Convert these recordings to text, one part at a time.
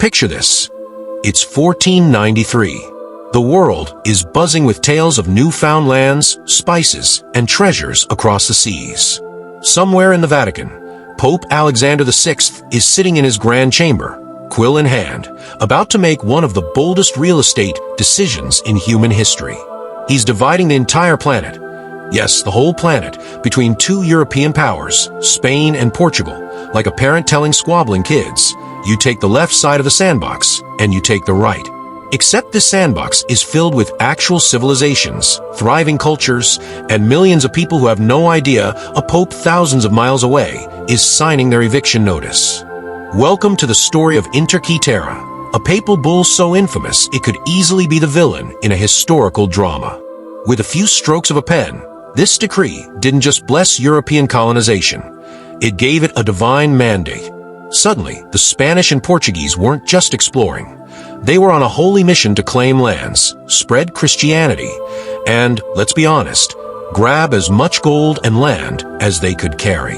Picture this. It's 1493. The world is buzzing with tales of newfound lands, spices, and treasures across the seas. Somewhere in the Vatican, Pope Alexander VI is sitting in his grand chamber, quill in hand, about to make one of the boldest real estate decisions in human history. He's dividing the entire planet, yes, the whole planet, between two European powers, Spain and Portugal, like a parent telling squabbling kids, you take the left side of the sandbox, and you take the right. Except this sandbox is filled with actual civilizations, thriving cultures, and millions of people who have no idea a pope thousands of miles away is signing their eviction notice. Welcome to the story of Inter Terra, a papal bull so infamous it could easily be the villain in a historical drama. With a few strokes of a pen, this decree didn't just bless European colonization, it gave it a divine mandate. Suddenly, the Spanish and Portuguese weren't just exploring. They were on a holy mission to claim lands, spread Christianity, and, let's be honest, grab as much gold and land as they could carry.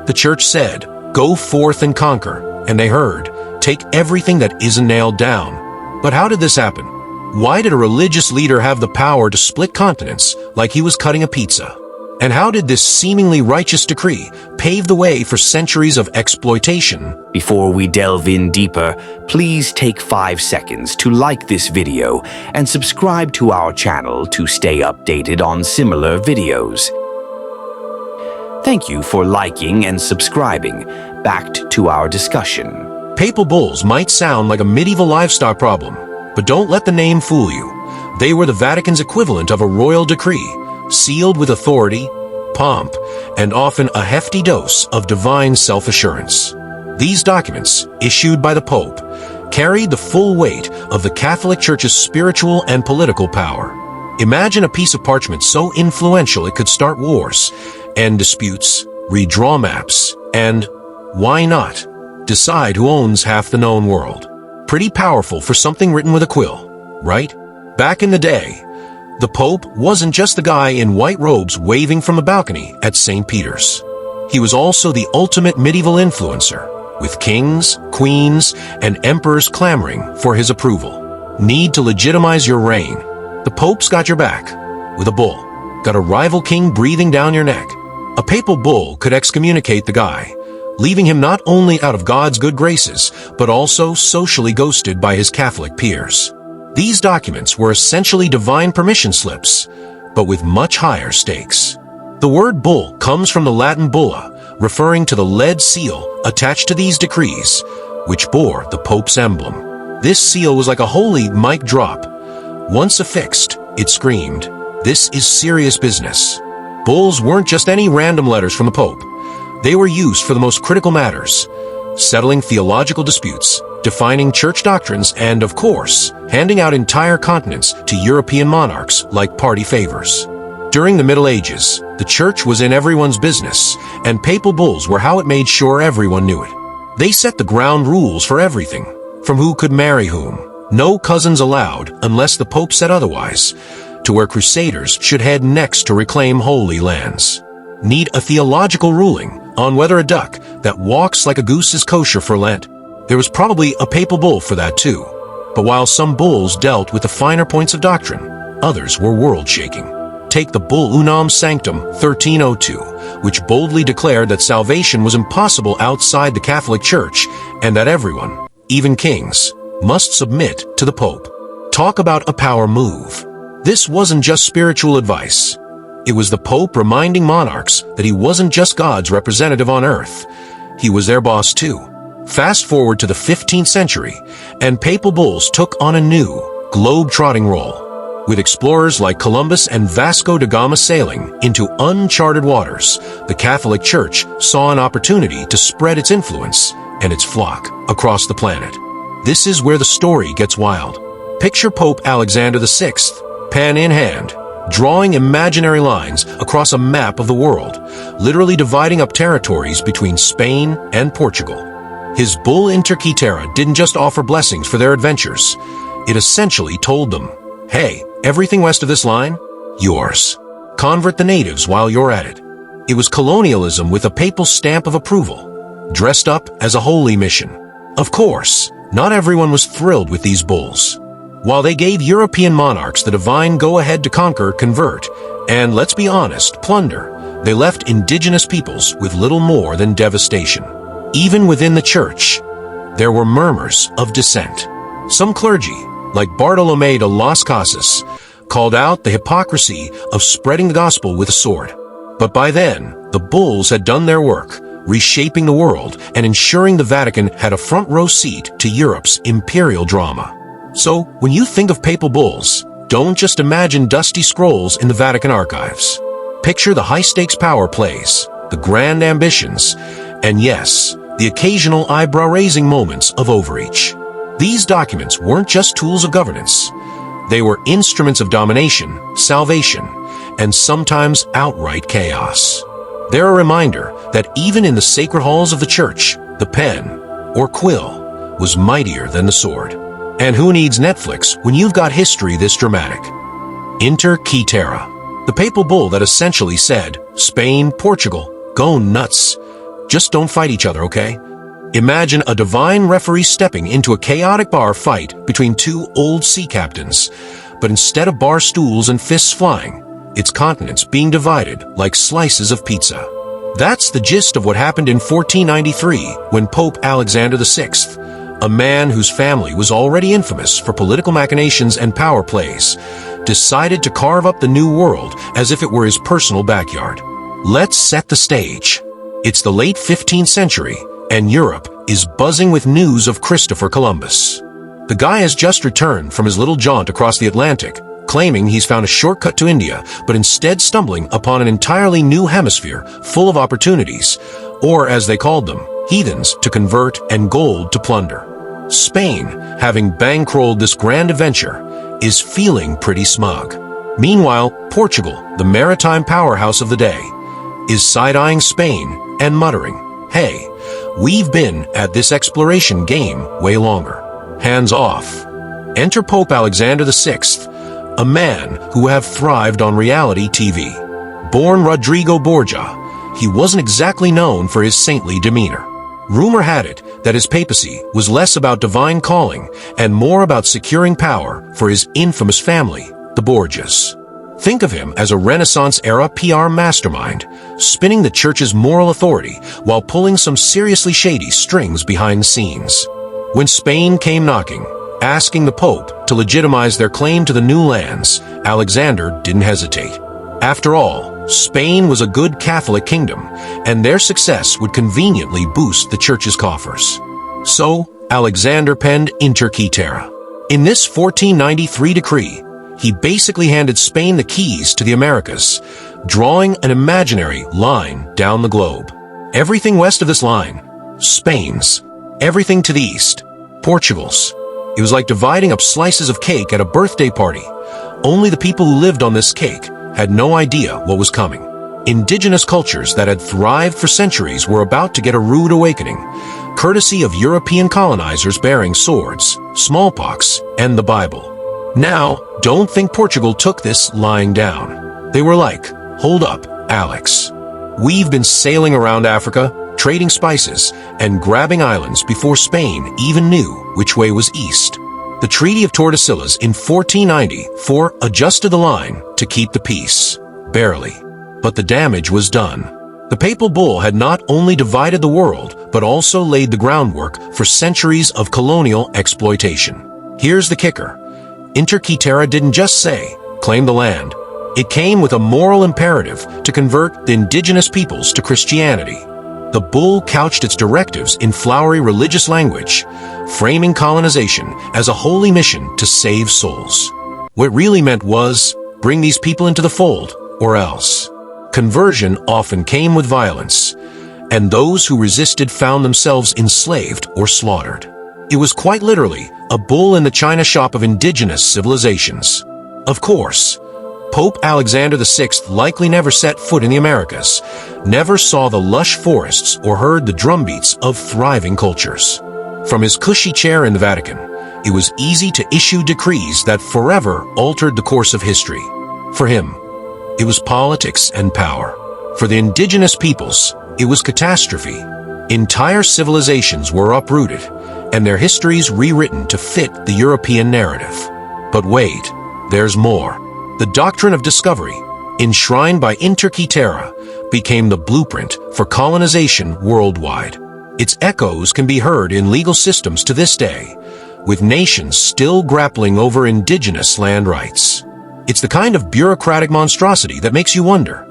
The church said, "Go forth and conquer," and they heard, "Take everything that isn't nailed down." But how did this happen? Why did a religious leader have the power to split continents like he was cutting a pizza? And how did this seemingly righteous decree pave the way for centuries of exploitation? Before we delve in deeper, please take 5 seconds to like this video and subscribe to our channel to stay updated on similar videos. Thank you for liking and subscribing. Back to our discussion. Papal bulls might sound like a medieval livestock problem, but don't let the name fool you. They were the Vatican's equivalent of a royal decree, sealed with authority, pomp, and often a hefty dose of divine self-assurance. These documents, issued by the Pope, carried the full weight of the Catholic Church's spiritual and political power. Imagine a piece of parchment so influential it could start wars, end disputes, redraw maps, and, why not, decide who owns half the known world. Pretty powerful for something written with a quill, right? Back in the day, the Pope wasn't just the guy in white robes waving from a balcony at St. Peter's. He was also the ultimate medieval influencer, with kings, queens, and emperors clamoring for his approval. Need to legitimize your reign? The Pope's got your back. With a bull, got a rival king breathing down your neck. A papal bull could excommunicate the guy, leaving him not only out of God's good graces, but also socially ghosted by his Catholic peers. These documents were essentially divine permission slips, but with much higher stakes. The word bull comes from the Latin bulla, referring to the lead seal attached to these decrees, which bore the Pope's emblem. This seal was like a holy mic drop. Once affixed, it screamed, "This is serious business." Bulls weren't just any random letters from the Pope. They were used for the most critical matters, settling theological disputes, defining church doctrines, and, of course, handing out entire continents to European monarchs like party favors. During the Middle Ages, the church was in everyone's business, and papal bulls were how it made sure everyone knew it. They set the ground rules for everything, from who could marry whom, no cousins allowed unless the Pope said otherwise, to where crusaders should head next to reclaim holy lands. Need a theological ruling on whether a duck that walks like a goose is kosher for Lent? There was probably a papal bull for that too. But while some bulls dealt with the finer points of doctrine, others were world-shaking. Take the Bull Unam Sanctum 1302, which boldly declared that salvation was impossible outside the Catholic Church and that everyone, even kings, must submit to the Pope. Talk about a power move. This wasn't just spiritual advice. It was the Pope reminding monarchs that he wasn't just God's representative on earth. He was their boss too. Fast forward to the 15th century, and papal bulls took on a new, globe-trotting role. With explorers like Columbus and Vasco da Gama sailing into uncharted waters, the Catholic Church saw an opportunity to spread its influence and its flock across the planet. This is where the story gets wild. Picture Pope Alexander VI, pen in hand, drawing imaginary lines across a map of the world, literally dividing up territories between Spain and Portugal. His bull Inter Terra didn't just offer blessings for their adventures. It essentially told them, hey, everything west of this line, yours. Convert the natives while you're at it. It was colonialism with a papal stamp of approval, dressed up as a holy mission. Of course, not everyone was thrilled with these bulls. While they gave European monarchs the divine go-ahead to conquer, convert, and, let's be honest, plunder, they left indigenous peoples with little more than devastation. Even within the church, there were murmurs of dissent. Some clergy, like Bartolomé de las Casas, called out the hypocrisy of spreading the gospel with a sword. But by then, the bulls had done their work, reshaping the world and ensuring the Vatican had a front-row seat to Europe's imperial drama. So, when you think of papal bulls, don't just imagine dusty scrolls in the Vatican archives. Picture the high-stakes power plays, the grand ambitions, and yes, the occasional eyebrow-raising moments of overreach. These documents weren't just tools of governance. They were instruments of domination, salvation, and sometimes outright chaos. They're a reminder that even in the sacred halls of the church, the pen, or quill, was mightier than the sword. And who needs Netflix when you've got history this dramatic? Inter Caetera, the papal bull that essentially said, Spain, Portugal, go nuts. Just don't fight each other, okay? Imagine a divine referee stepping into a chaotic bar fight between two old sea captains, but instead of bar stools and fists flying, its continents being divided like slices of pizza. That's the gist of what happened in 1493 when Pope Alexander VI, a man whose family was already infamous for political machinations and power plays, decided to carve up the new world as if it were his personal backyard. Let's set the stage. It's the late 15th century, and Europe is buzzing with news of Christopher Columbus. The guy has just returned from his little jaunt across the Atlantic, claiming he's found a shortcut to India, but instead stumbling upon an entirely new hemisphere full of opportunities, or as they called them, heathens to convert and gold to plunder. Spain, having bankrolled this grand adventure, is feeling pretty smug. Meanwhile, Portugal, the maritime powerhouse of the day, is side-eyeing Spain and muttering, hey, we've been at this exploration game way longer. Hands off. Enter Pope Alexander VI, a man who have thrived on reality TV. Born Rodrigo Borgia, he wasn't exactly known for his saintly demeanor. Rumor had it that his papacy was less about divine calling and more about securing power for his infamous family, the Borgias. Think of him as a Renaissance-era PR mastermind, spinning the church's moral authority while pulling some seriously shady strings behind the scenes. When Spain came knocking, asking the Pope to legitimize their claim to the new lands, Alexander didn't hesitate. After all, Spain was a good Catholic kingdom, and their success would conveniently boost the church's coffers. So, Alexander penned Inter Caetera. In this 1493 decree, he basically handed Spain the keys to the Americas, drawing an imaginary line down the globe. Everything west of this line, Spain's. Everything to the east, Portugal's. It was like dividing up slices of cake at a birthday party. Only the people who lived on this cake had no idea what was coming. Indigenous cultures that had thrived for centuries were about to get a rude awakening, courtesy of European colonizers bearing swords, smallpox, and the Bible. Now, don't think Portugal took this lying down. They were like, hold up, Alex. We've been sailing around Africa, trading spices, and grabbing islands before Spain even knew which way was east. The Treaty of Tordesillas in 1494 adjusted the line to keep the peace. Barely. But the damage was done. The papal bull had not only divided the world, but also laid the groundwork for centuries of colonial exploitation. Here's the kicker. Inter Caetera didn't just say, claim the land. It came with a moral imperative to convert the indigenous peoples to Christianity. The bull couched its directives in flowery religious language, framing colonization as a holy mission to save souls. What it really meant was, bring these people into the fold, or else. Conversion often came with violence, and those who resisted found themselves enslaved or slaughtered. It was quite literally a bull in the china shop of indigenous civilizations. Of course, Pope Alexander VI likely never set foot in the Americas, never saw the lush forests or heard the drumbeats of thriving cultures. From his cushy chair in the Vatican, it was easy to issue decrees that forever altered the course of history. For him, it was politics and power. For the indigenous peoples, it was catastrophe. Entire civilizations were uprooted, and their histories rewritten to fit the European narrative. But wait, there's more. The doctrine of discovery, enshrined by Inter Terra, became the blueprint for colonization worldwide. Its echoes can be heard in legal systems to this day, with nations still grappling over indigenous land rights. It's the kind of bureaucratic monstrosity that makes you wonder,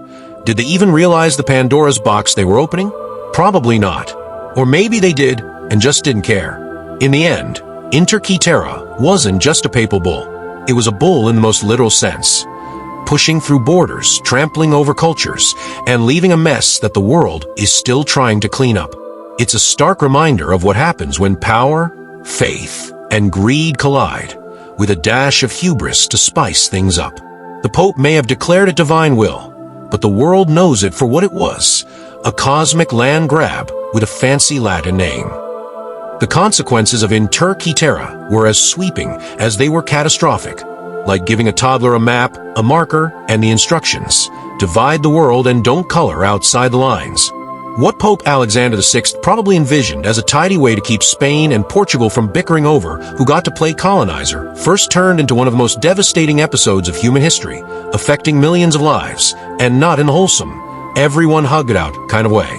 did they even realize the Pandora's box they were opening? Probably not. Or maybe they did and just didn't care. In the end, Inter Terra wasn't just a papal bull. It was a bull in the most literal sense, pushing through borders, trampling over cultures, and leaving a mess that the world is still trying to clean up. It's a stark reminder of what happens when power, faith, and greed collide, with a dash of hubris to spice things up. The Pope may have declared a divine will, but the world knows it for what it was, a cosmic land grab with a fancy Latin name. The consequences of Inter Terra were as sweeping as they were catastrophic, like giving a toddler a map, a marker, and the instructions. Divide the world and don't color outside the lines. What Pope Alexander VI probably envisioned as a tidy way to keep Spain and Portugal from bickering over who got to play colonizer first turned into one of the most devastating episodes of human history, affecting millions of lives, and not in the wholesome, everyone hug it out kind of way.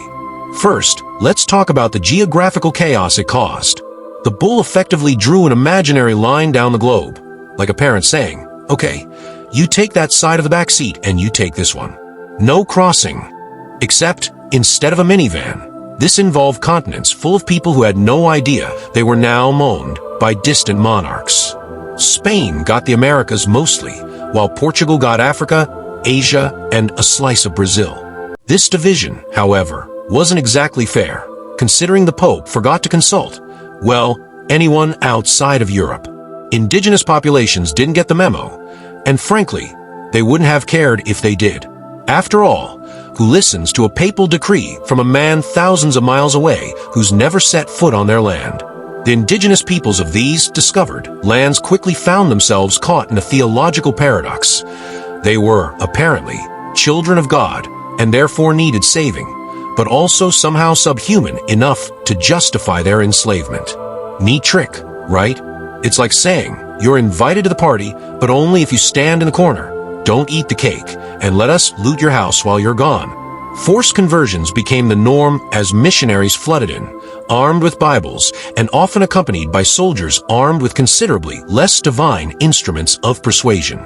First, let's talk about the geographical chaos it caused. The bull effectively drew an imaginary line down the globe, like a parent saying, okay, you take that side of the back seat and you take this one. No crossing. Except, instead of a minivan, this involved continents full of people who had no idea they were now moaned by distant monarchs. Spain got the Americas mostly, while Portugal got Africa, Asia, and a slice of Brazil. This division, however, wasn't exactly fair, considering the Pope forgot to consult, well, anyone outside of Europe. Indigenous populations didn't get the memo, and frankly, they wouldn't have cared if they did. After all, who listens to a papal decree from a man thousands of miles away who's never set foot on their land? The indigenous peoples of these discovered lands quickly found themselves caught in a theological paradox. They were, apparently, children of God and therefore needed saving, but also somehow subhuman enough to justify their enslavement. Neat trick, right? It's like saying, you're invited to the party, but only if you stand in the corner. Don't eat the cake, and let us loot your house while you're gone. Forced conversions became the norm as missionaries flooded in, armed with Bibles, and often accompanied by soldiers armed with considerably less divine instruments of persuasion.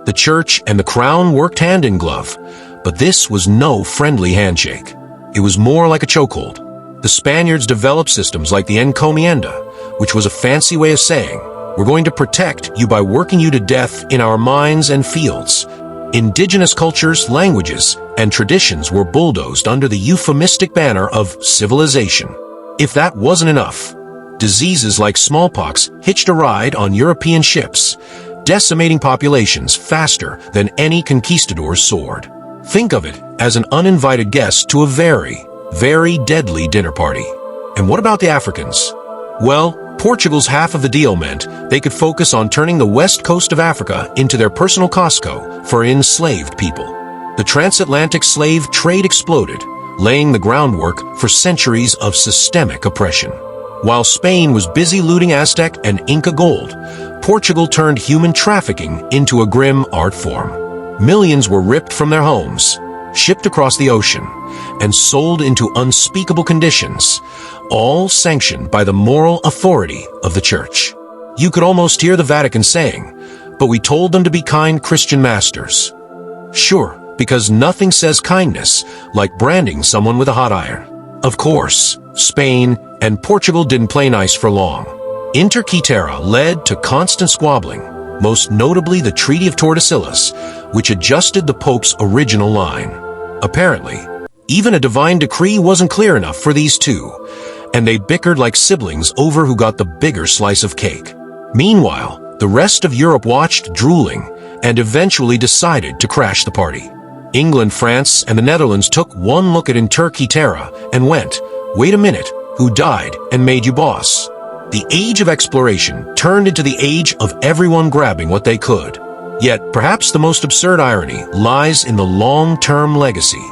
The church and the crown worked hand in glove, but this was no friendly handshake. It was more like a chokehold. The Spaniards developed systems like the encomienda, which was a fancy way of saying, we're going to protect you by working you to death in our mines and fields. Indigenous cultures, languages, and traditions were bulldozed under the euphemistic banner of civilization. If that wasn't enough, diseases like smallpox hitched a ride on European ships, decimating populations faster than any conquistador's sword. Think of it as an uninvited guest to a very, very deadly dinner party. And what about the Africans? Well, Portugal's half of the deal meant they could focus on turning the west coast of Africa into their personal Costco for enslaved people. The transatlantic slave trade exploded, laying the groundwork for centuries of systemic oppression. While Spain was busy looting Aztec and Inca gold, Portugal turned human trafficking into a grim art form. Millions were ripped from their homes, shipped across the ocean, and sold into unspeakable conditions, all sanctioned by the moral authority of the Church. You could almost hear the Vatican saying, but we told them to be kind Christian masters. Sure, because nothing says kindness like branding someone with a hot iron. Of course, Spain and Portugal didn't play nice for long. Inter Terra led to constant squabbling, most notably the Treaty of Tordesillas, which adjusted the Pope's original line. Apparently, even a divine decree wasn't clear enough for these two, and they bickered like siblings over who got the bigger slice of cake. Meanwhile, the rest of Europe watched drooling and eventually decided to crash the party. England, France, and the Netherlands took one look at Inter Terra and went, wait a minute, who died and made you boss? The age of exploration turned into the age of everyone grabbing what they could. Yet, perhaps the most absurd irony lies in the long-term legacy.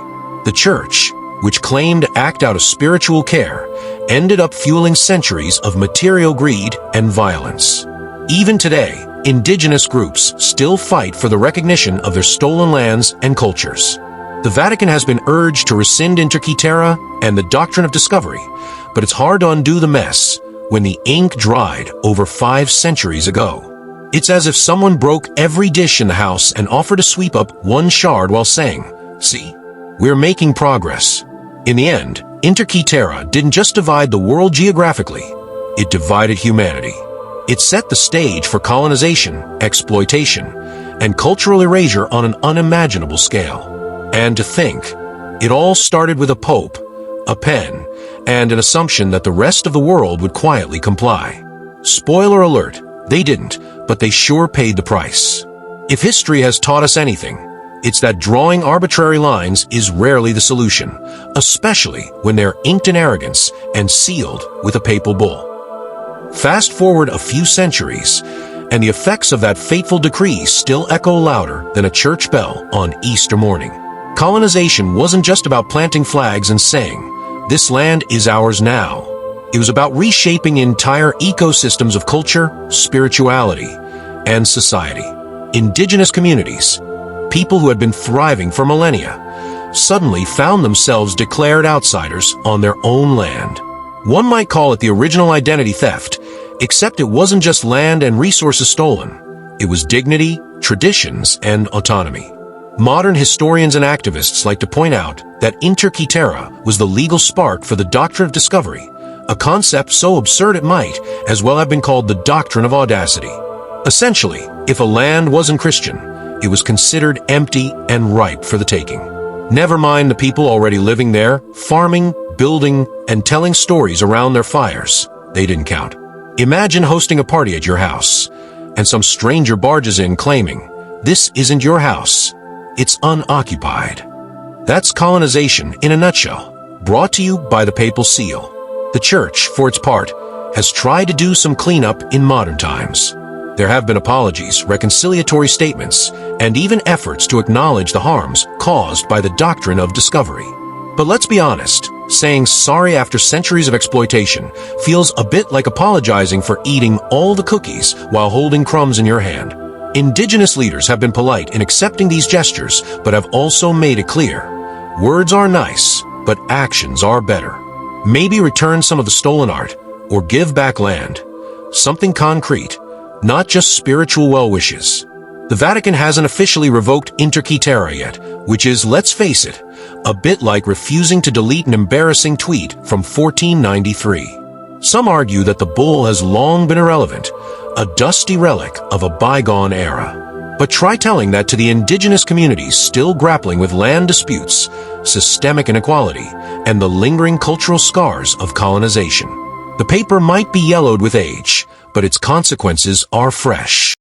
The Church, which claimed to act out of spiritual care, ended up fueling centuries of material greed and violence. Even today, indigenous groups still fight for the recognition of their stolen lands and cultures. The Vatican has been urged to rescind Inter Terra and the doctrine of discovery, but it's hard to undo the mess when the ink dried over 5 centuries ago. It's as if someone broke every dish in the house and offered to sweep up one shard while saying, "See, we're making progress." In the end, Inter Terra didn't just divide the world geographically, it divided humanity. It set the stage for colonization, exploitation, and cultural erasure on an unimaginable scale. And to think, it all started with a pope, a pen, and an assumption that the rest of the world would quietly comply. Spoiler alert, they didn't, but they sure paid the price. If history has taught us anything, it's that drawing arbitrary lines is rarely the solution, especially when they're inked in arrogance and sealed with a papal bull. Fast forward a few centuries, and the effects of that fateful decree still echo louder than a church bell on Easter morning. Colonization wasn't just about planting flags and saying, "This land is ours now." It was about reshaping entire ecosystems of culture, spirituality, and society. Indigenous communities, people who had been thriving for millennia, suddenly found themselves declared outsiders on their own land. One might call it the original identity theft, except it wasn't just land and resources stolen. It was dignity, traditions, and autonomy. Modern historians and activists like to point out that Inter Terra was the legal spark for the doctrine of discovery, a concept so absurd it might as well have been called the doctrine of audacity. Essentially, if a land wasn't Christian, it was considered empty and ripe for the taking. Never mind the people already living there, farming, building, and telling stories around their fires. They didn't count. Imagine hosting a party at your house, and some stranger barges in claiming, "This isn't your house. It's unoccupied." That's colonization in a nutshell, brought to you by the papal seal. The Church, for its part, has tried to do some cleanup in modern times. There have been apologies, reconciliatory statements, and even efforts to acknowledge the harms caused by the doctrine of discovery. But let's be honest, saying sorry after centuries of exploitation feels a bit like apologizing for eating all the cookies while holding crumbs in your hand. Indigenous leaders have been polite in accepting these gestures, but have also made it clear. Words are nice, but actions are better. Maybe return some of the stolen art, or give back land. Something concrete, not just spiritual well wishes. The Vatican hasn't officially revoked Inter Terra yet, which is, let's face it, a bit like refusing to delete an embarrassing tweet from 1493. Some argue that the bull has long been irrelevant, a dusty relic of a bygone era. But try telling that to the indigenous communities still grappling with land disputes, systemic inequality, and the lingering cultural scars of colonization. The paper might be yellowed with age, but its consequences are fresh.